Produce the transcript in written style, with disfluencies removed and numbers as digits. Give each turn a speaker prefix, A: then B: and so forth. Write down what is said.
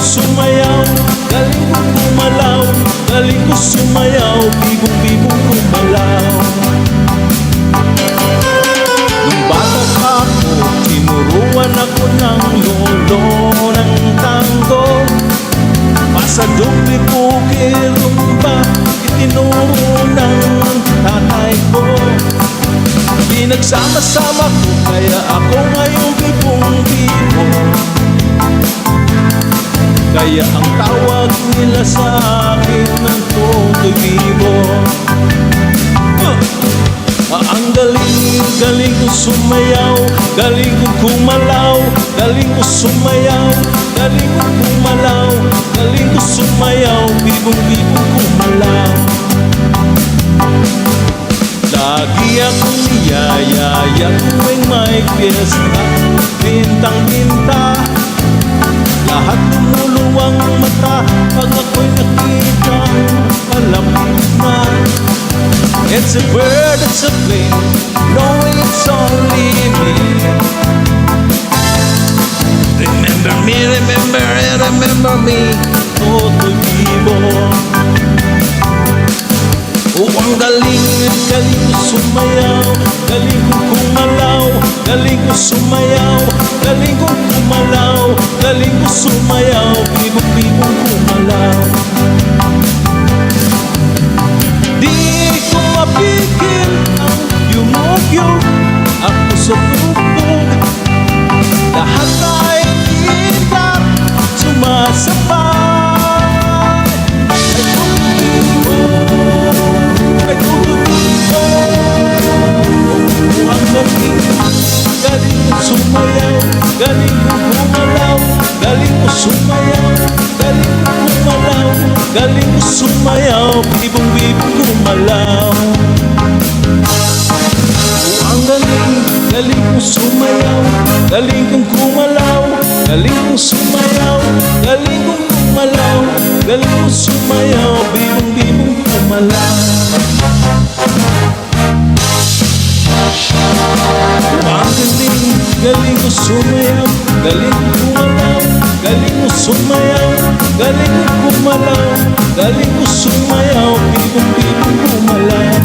A: sumayaw, galing ko gumalaw, galing ko sumayaw, bigong-bigong gumalaw. Nung bata pa ako, tinuruan ako ng lolo ng tango. Pasadumli po kirumba, itinuro ng tatay ko. Pinagsama-sama ko, kaya ako ngayong bibong-bibo. Kaya ang tawag nila sa akin ng Totoy Bibo. Ang galing ko sumayaw, galing ko kumalaw, galing ko sumayaw, galing ko kumalaw, galing ko sumayaw, bibong-bibong kumalaw. Lagi akong niyayaya tuwing may piyesta, bintang-binta, lahat lumuluwang mata pag ako'y nakita, malapit na. It's a bird, it's a plane, no, it's only me. Remember me, remember me, Totoy Bibo. Oh, ang galing ko sumayaw, galing ko kumalaw, galing ko sumayaw, galing ko kumalaw, galing ko sumayaw, bibong-bibong kumalaw. Di ko mapigil ang yumugyug ako sa bubog. Lahat ay itak, sumasabay. Galing ko sumayaw, galing ko kumalaw, galing ko sumayaw, galing ko kumalaw, galing ko sumayaw, bibong-bibong kumalaw. Ang galing ko sumayaw, galing kong kumalaw, galing kong sumayaw, galing kong kumalaw, galing kong sumayaw, bibong-bibong kumalaw. Galing ko sumayaw, galing ko kumalaw, galing ko sumayaw, galing ko kumalaw, galing ko sumayaw, bibong-bibong kumalaw.